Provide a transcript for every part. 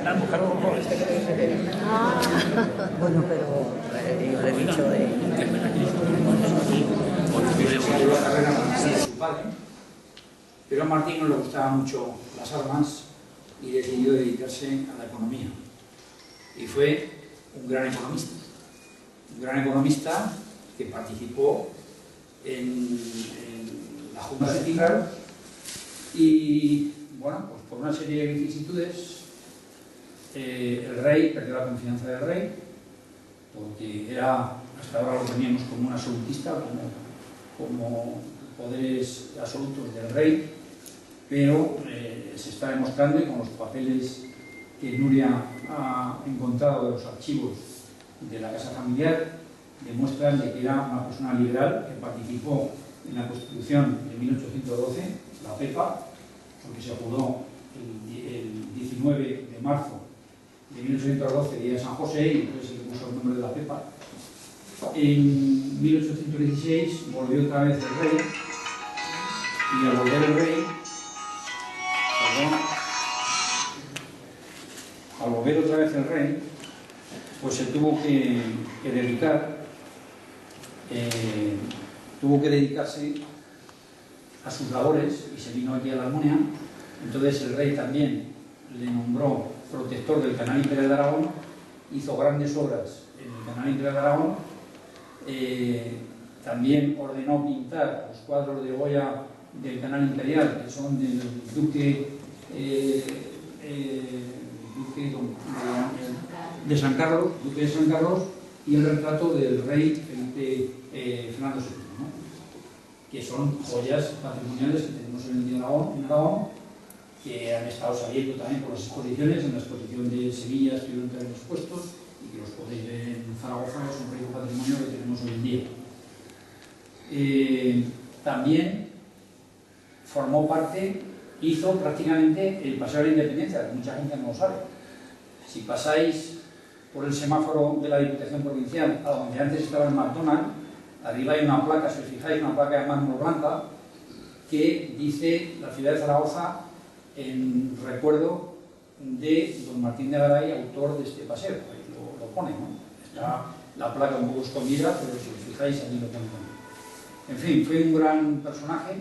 a buscar un poco este que... Bueno, pero yo le he dicho su padre, pero a Martín no le gustaban mucho las armas y decidió dedicarse a la economía. Y fue un gran economista que participó en la Junta Central y, bueno, pues por una serie de vicisitudes el rey perdió la confianza del rey, porque hasta ahora lo teníamos como un absolutista, como poderes absolutos del rey, pero se está demostrando, y con los papeles que Nuria ha encontrado de los archivos de la casa familiar, demuestran de que era una persona liberal que participó en la Constitución de 1812, la PEPA, porque se juró el 19 de marzo de 1812, día de San José, y entonces se le puso el nombre de la PEPA. En 1816 volvió otra vez el rey, y al volver el rey, al volver otra vez el rey, pues se tuvo que dedicarse a sus labores y se vino aquí a la Almunia. Entonces el rey también le nombró protector del Canal Imperial de Aragón, hizo grandes obras en el Canal Imperial de Aragón, también ordenó pintar los cuadros de Goya del Canal Imperial, que son del duque de San Carlos, y el retrato del rey Felipe Fernando VII, ¿no? Que son joyas patrimoniales que tenemos hoy en día en Aragón, que han estado saliendo también por las exposiciones. En la exposición de Sevilla estuvieron también expuestos, y que los podéis ver en Zaragoza. Es un rico patrimonio que tenemos hoy en día. También formó parte, hizo prácticamente el Paseo de la Independencia, que mucha gente no lo sabe. Si pasáis por el semáforo de la Diputación Provincial, a donde antes estaba el McDonald's, arriba hay una placa, si os fijáis, una placa de mármol blanca, que dice la ciudad de Zaragoza en recuerdo de don Martín de Garay, autor de este paseo. Ahí lo pone, ¿no? Está la placa un poco escondida, pero si os fijáis, allí lo pone también. En fin, fue un gran personaje,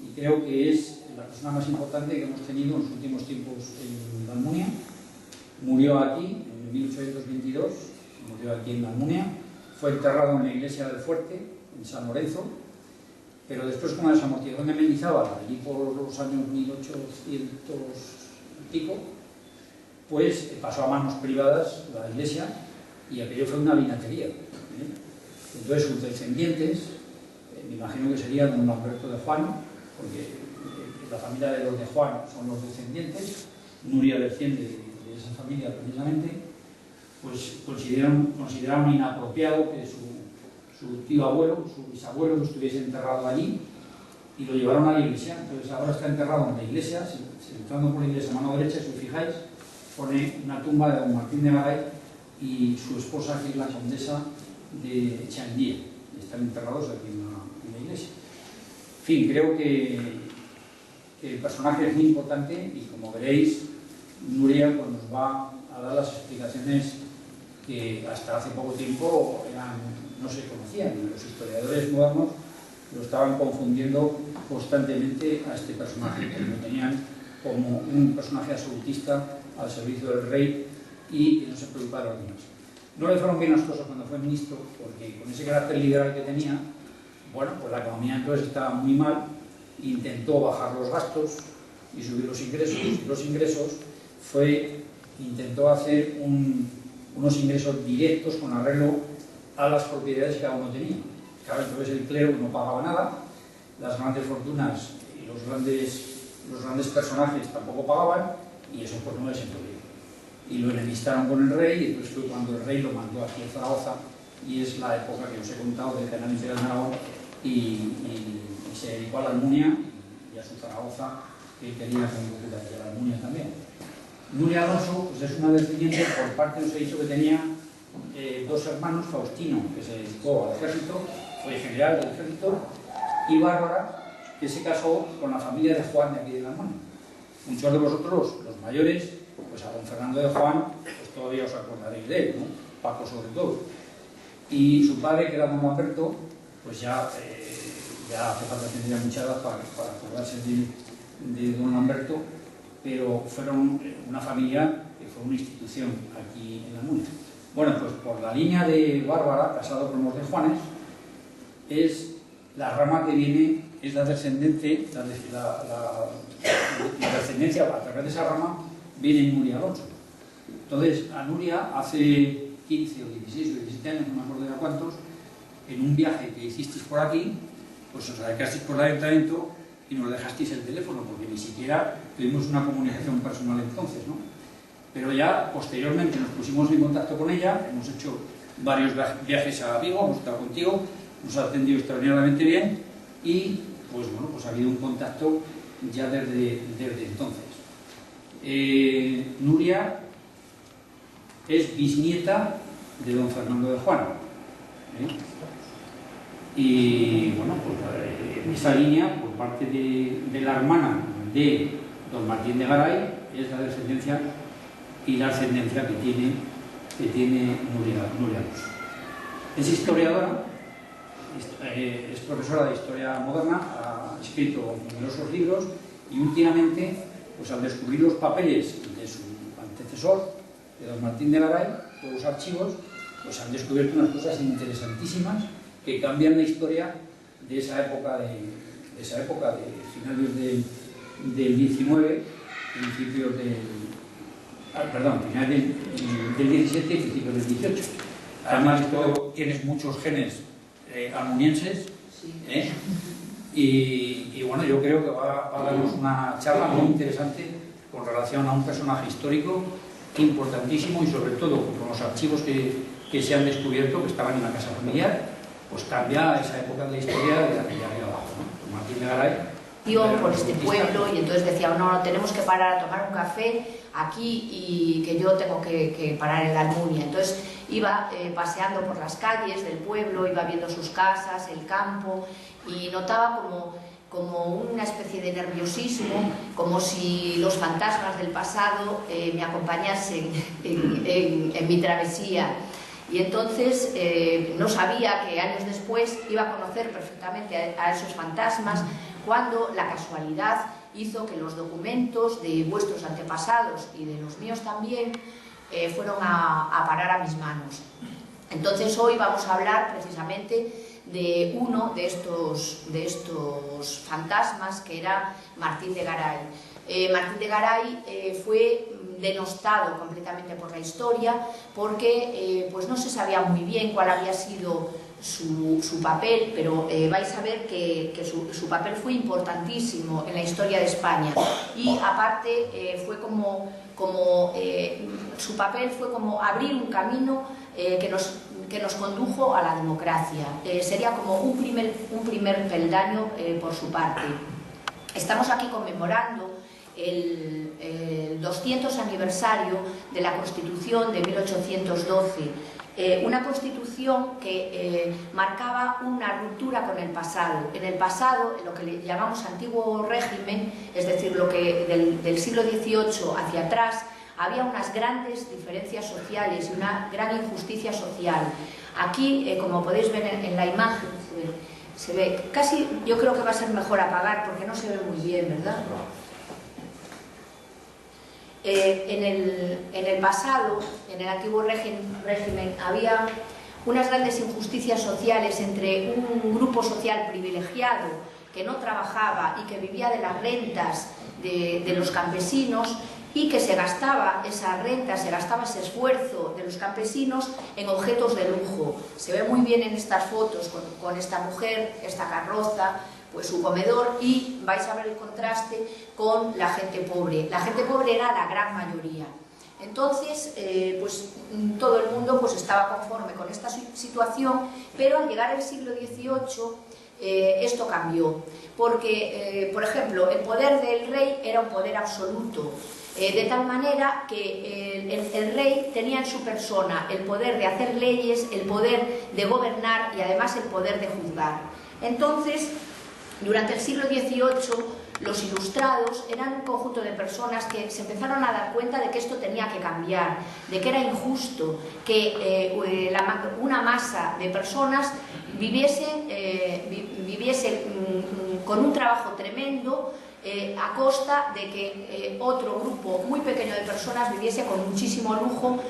y creo que es la persona más importante que hemos tenido en los últimos tiempos en la Almunia. Murió aquí en 1822, murió aquí en la Almunia, fue enterrado en la iglesia del Fuerte, en San Lorenzo, pero después, con la desamortización de Mendizábal, allí por los años 1800 y pico, pues pasó a manos privadas la iglesia, y aquello fue una vinatería, ¿eh? Entonces sus descendientes, me imagino que sería don Lamberto de Juan, porque la familia de los de Juan son los descendientes, Nuria desciende de esa familia precisamente, pues consideraron inapropiado que su tío abuelo, su bisabuelo, lo estuviese enterrado allí, y lo llevaron a la iglesia. Entonces ahora está enterrado en la iglesia, entrando por la iglesia a mano derecha, si os fijáis, pone una tumba de don Martín de Garay y su esposa, que es la condesa de Chandía. Están enterrados aquí en la iglesia. En fin, creo que el personaje es muy importante, y como veréis, Nuria pues nos va a dar las explicaciones que hasta hace poco tiempo no se conocían, y los historiadores modernos lo estaban confundiendo constantemente a este personaje, que lo tenían como un personaje absolutista al servicio del rey y que no se preocupaba de los demás. No le fueron bien las cosas cuando fue ministro, porque con ese carácter liberal que tenía, bueno, pues la economía entonces estaba muy mal, intentó bajar los gastos y subir los ingresos, y los ingresos intentó hacer unos ingresos directos con arreglo a las propiedades que cada uno tenía. Claro, entonces el clero no pagaba nada, las grandes fortunas y los grandes personajes tampoco pagaban, y eso pues no les sentó bien. Y lo enemistaron con el rey, y entonces fue cuando el rey lo mandó aquí a Zaragoza, y es la época que os he contado del Canal Imperial de Aragón, y se dedicó a la Almunia y a su Zaragoza, que quería con locura, y a la Almunia también. Nuria Alonso pues es una descendiente, por parte os he dicho que tenía dos hermanos, Faustino, que se dedicó al ejército, fue general del ejército, y Bárbara, que se casó con la familia de Juan de aquí de la Almunia. Muchos de vosotros, los mayores, pues a don Fernando de Juan, pues todavía os acordaréis de él, ¿no? Paco sobre todo. Y su padre, que era don Lamberto, pues ya hace falta tener mucha edad para acordarse de don Lamberto, pero fueron una familia que fue una institución aquí en la Munia. Bueno, pues por la línea de Bárbara, casado con los de Juanes, es la rama que viene, es la descendencia, la descendencia a través de esa rama viene Nuria Alonso. Entonces, a Nuria hace 15 o 16 o 17 años, no me acuerdo de cuántos, en un viaje que hicisteis por aquí, pues os acercasteis por el ayuntamiento y nos dejasteis el teléfono, porque ni siquiera tuvimos una comunicación personal entonces, ¿no? Pero ya posteriormente nos pusimos en contacto con ella, hemos hecho varios viajes a Vigo, hemos estado contigo, nos ha atendido extraordinariamente bien y pues bueno, pues ha habido un contacto ya desde entonces. Nuria es bisnieta de don Fernando de Juan, y bueno, pues en esa línea, por parte de la hermana de don Martín de Garay, es la descendencia y la ascendencia que tiene Nuria Alonso. Es historiadora, es profesora de historia moderna, ha escrito numerosos libros y últimamente, pues al descubrir los papeles de su antecesor, de don Martín de Garay, todos los archivos, pues han descubierto unas cosas interesantísimas que cambian la historia de esa época de finales del 19, principios finales del 17 y principios del 18. Además, tienes muchos genes almunienses, y bueno, yo creo que va a darnos una charla muy interesante con relación a un personaje histórico importantísimo y sobre todo con los archivos que se han descubierto, que estaban en la casa familiar, pues cambia esa época de la historia de arriba abajo, ¿no? Martín de Garay por este pueblo, y entonces decía, no, tenemos que parar a tomar un café aquí y que yo tengo que parar en la Almunia. Entonces iba paseando por las calles del pueblo, iba viendo sus casas, el campo, y notaba como una especie de nerviosismo, como si los fantasmas del pasado me acompañasen en mi travesía. Y entonces no sabía que años después iba a conocer perfectamente a esos fantasmas, cuando la casualidad hizo que los documentos de vuestros antepasados y de los míos también fueron a parar a mis manos. Entonces hoy vamos a hablar precisamente de uno de estos fantasmas, que era Martín de Garay. Martín de Garay fue denostado completamente por la historia, porque pues no se sabía muy bien cuál había sido su papel, pero vais a ver que su papel fue importantísimo en la historia de España, y aparte su papel fue como abrir un camino que nos condujo a la democracia. Sería como un primer peldaño por su parte. Estamos aquí conmemorando el 200 aniversario de la Constitución de 1812, una Constitución que marcaba una ruptura con el pasado. En el pasado, en lo que le llamamos antiguo régimen, es decir, lo que del siglo XVIII hacia atrás, había unas grandes diferencias sociales y una gran injusticia social. Aquí, como podéis ver en la imagen, se ve casi, yo creo que va a ser mejor apagar porque no se ve muy bien, ¿verdad? En el pasado, en el antiguo régimen, había unas grandes injusticias sociales entre un grupo social privilegiado que no trabajaba y que vivía de las rentas de los campesinos, y que se gastaba esa renta, se gastaba ese esfuerzo de los campesinos en objetos de lujo. Se ve muy bien en estas fotos con esta mujer, esta carroza, pues su comedor, y vais a ver el contraste con la gente pobre. La gente pobre era la gran mayoría. Entonces, pues todo el mundo pues estaba conforme con esta situación, pero al llegar el siglo XVIII esto cambió, porque, por ejemplo, el poder del rey era un poder absoluto, de tal manera que el rey tenía en su persona el poder de hacer leyes, el poder de gobernar y además el poder de juzgar. Entonces, Durante el siglo XVIII, los ilustrados eran un conjunto de personas que se empezaron a dar cuenta de que esto tenía que cambiar, de que era injusto que una masa de personas viviese con un trabajo tremendo a costa de que otro grupo muy pequeño de personas viviese con muchísimo lujo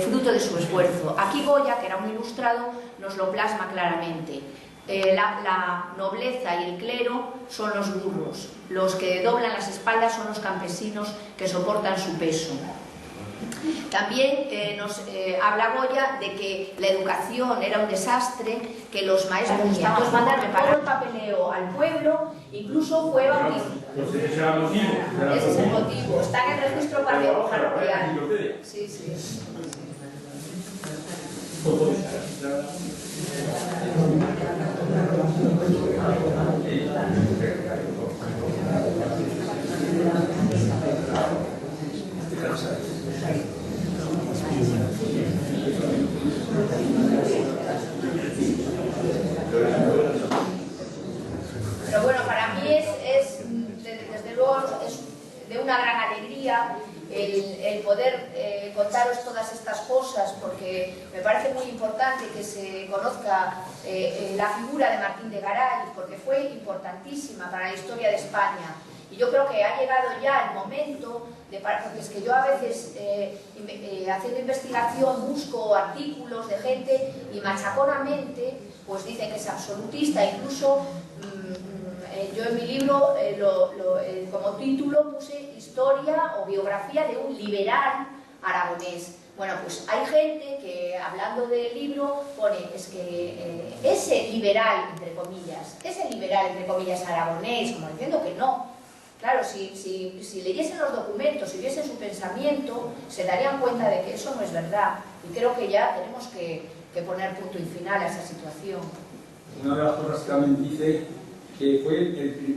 fruto de su esfuerzo. Aquí Goya, que era un ilustrado, nos lo plasma claramente. La nobleza y el clero son los burros, los que doblan las espaldas son los campesinos que soportan su peso. También nos habla Goya de que la educación era un desastre, que los maestros estaban mandando todo el papeleo al pueblo, incluso fue bautizado. Ese es el motivo, está en el registro parroquial. Sí, sí. Pero bueno, para mí desde luego es de una gran alegría el poder contaros todas estas cosas, porque me parece muy importante que se conozca la figura de Martín de Garay, porque fue importantísima para la historia de España. Y yo creo que ha llegado ya el momento, porque es que yo a veces haciendo investigación busco artículos de gente y machaconamente pues dicen que es absolutista, incluso yo en mi libro como título puse historia o biografía de un liberal aragonés. Bueno, pues hay gente que hablando del libro pone, es que ese liberal entre comillas aragonés, como diciendo que no. Claro, si leyesen los documentos, si viesen su pensamiento, se darían cuenta de que eso no es verdad. Y creo que ya tenemos que poner punto y final a esa situación. Una de las cosas que también dice que fue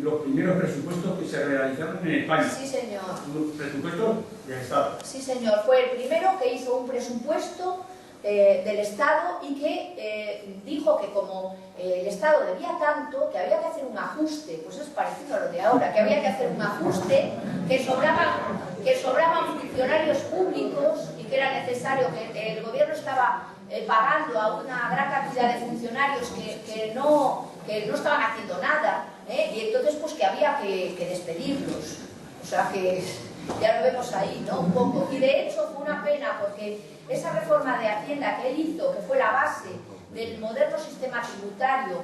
los primeros presupuestos que se realizaron en España. Sí, señor. Los presupuestos del Estado. Sí, señor. Fue el primero que hizo un presupuesto del Estado y que dijo que como el Estado debía tanto, que había que hacer un ajuste, pues es parecido a lo de ahora, que había que hacer un ajuste, que sobraban funcionarios públicos y que era necesario, que el gobierno estaba pagando a una gran cantidad de funcionarios que no estaban haciendo nada, y entonces pues que había que despedirlos. O sea que ya lo vemos ahí, ¿no? Un poco. Y de hecho fue una pena porque esa reforma de Hacienda que él hizo, que fue la base del moderno sistema tributario,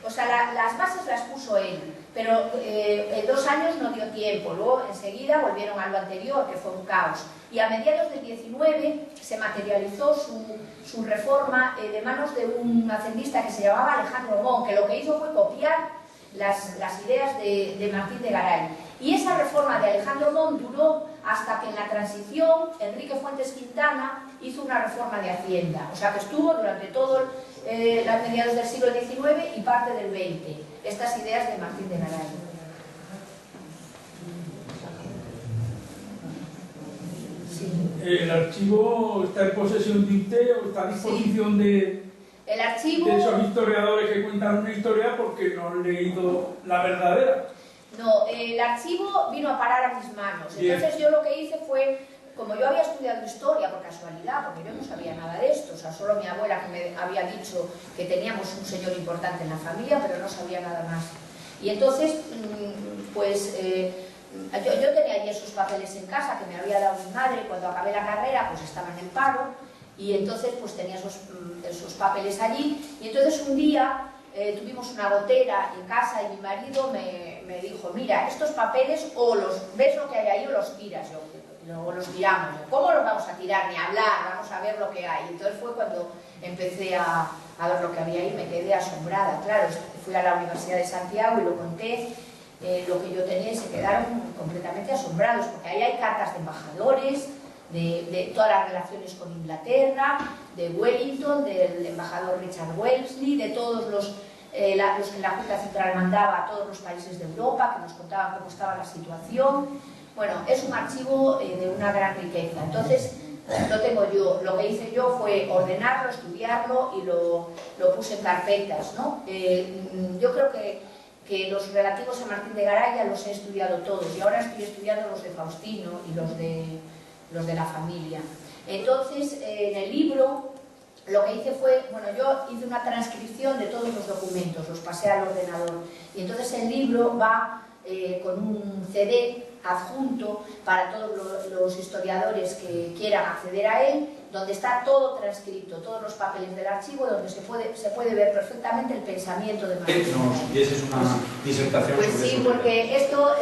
o sea, las bases las puso él, pero en 2 años no dio tiempo, luego enseguida volvieron a lo anterior, que fue un caos. Y a mediados del 19 se materializó su reforma de manos de un hacendista que se llamaba Alejandro Mon, que lo que hizo fue copiar las ideas de Martín de Garay. Y esa reforma de Alejandro Mon duró hasta que en la transición Enrique Fuentes Quintana hizo una reforma de Hacienda. O sea que estuvo durante todo los mediados del siglo XIX y parte del XX, estas ideas de Martín de Garay. Sí. ¿El archivo está en posesión de usted o está a disposición de esos historiadores que cuentan una historia porque no han leído la verdadera? No, el archivo vino a parar a mis manos. Entonces yo lo que hice fue, como yo había estudiado historia por casualidad, porque yo no sabía nada de esto, o sea, solo mi abuela que me había dicho que teníamos un señor importante en la familia, pero no sabía nada más. Y entonces, pues, yo tenía allí esos papeles en casa que me había dado mi madre cuando acabé la carrera, pues estaba en el paro, y entonces pues tenía esos papeles allí, y entonces un día tuvimos una gotera en casa y mi marido me dijo, mira, estos papeles o ves lo que hay ahí o los tiras. Yo, luego los tiramos. ¿Cómo los vamos a tirar? Ni hablar, vamos a ver lo que hay. Entonces fue cuando empecé a ver lo que había ahí, me quedé asombrada. Claro, fui a la Universidad de Santiago y lo conté, lo que yo tenía, y se quedaron completamente asombrados, porque ahí hay cartas de embajadores, de todas las relaciones con Inglaterra, de Wellington, del embajador Richard Wellesley, de todos los que la Junta Central mandaba a todos los países de Europa, que nos contaban cómo estaba la situación. Bueno, es un archivo de una gran riqueza. Entonces, lo tengo yo. Lo que hice yo fue ordenarlo, estudiarlo y lo puse en carpetas, ¿no? Yo creo que que los relativos a Martín de Garay ya los he estudiado todos y ahora estoy estudiando los de Faustino y los de la familia. Entonces, en el libro lo que hice fue, bueno, yo hice una transcripción de todos los documentos, los pasé al ordenador y entonces el libro va con un CD adjunto para todos los historiadores que quieran acceder a él, donde está todo transcrito, todos los papeles del archivo, donde se puede ver perfectamente el pensamiento de Martín. Y esa es una disertación. Pues sí, porque esto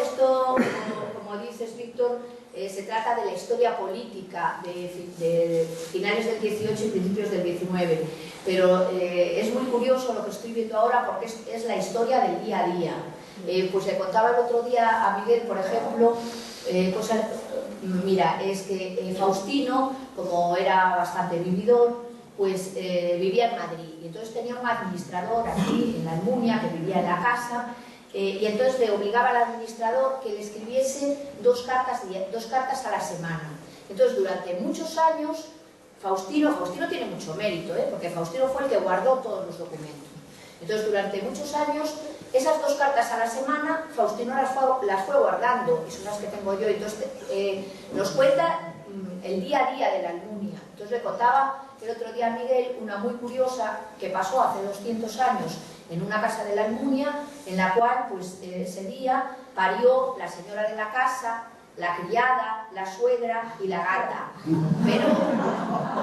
como dices, Víctor, se trata de la historia política de finales del 18 y principios del 19, pero es muy curioso lo que estoy viendo ahora porque es la historia del día a día. Pues le contaba el otro día a Miguel, por ejemplo, mira, es que Faustino, como era bastante vividor, pues vivía en Madrid y entonces tenía un administrador aquí en la Almunia que vivía en la casa y entonces le obligaba al administrador que le escribiese dos cartas a la semana. Entonces durante muchos años Faustino tiene mucho mérito, porque Faustino fue el que guardó todos los documentos. Entonces durante muchos años esas 2 cartas a la semana Faustino las fue guardando y son las que tengo yo. Entonces nos cuenta el día a día de la Almunia. Entonces le contaba el otro día a Miguel una muy curiosa que pasó hace 200 años en una casa de la Almunia, en la cual pues ese día parió la señora de la casa, la criada, la suegra y la gata.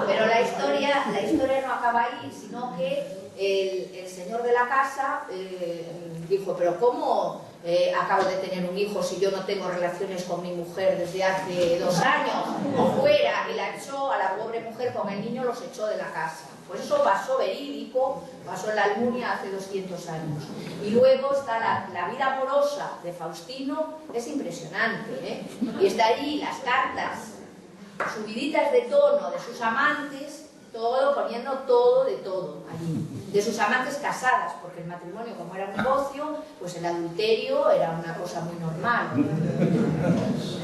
Pero la historia no acaba ahí, sino que el señor de la casa dijo, pero ¿cómo acabo de tener un hijo si yo no tengo relaciones con mi mujer desde hace 2 años? O fuera, y la echó a la pobre mujer con el niño, los echó de la casa. Pues eso pasó verídico, pasó en la Almunia hace 200 años. Y luego está la vida amorosa de Faustino, es impresionante, y está allí las cartas subiditas de tono de sus amantes, todo, poniendo todo de todo allí. De sus amantes casadas, porque el matrimonio, como era un negocio, pues el adulterio era una cosa muy normal.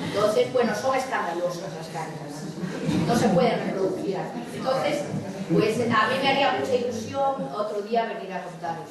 Entonces, bueno, son escandalosas las cartas. No se pueden reproducir aquí. Entonces, pues a mí me haría mucha ilusión otro día venir a contaros.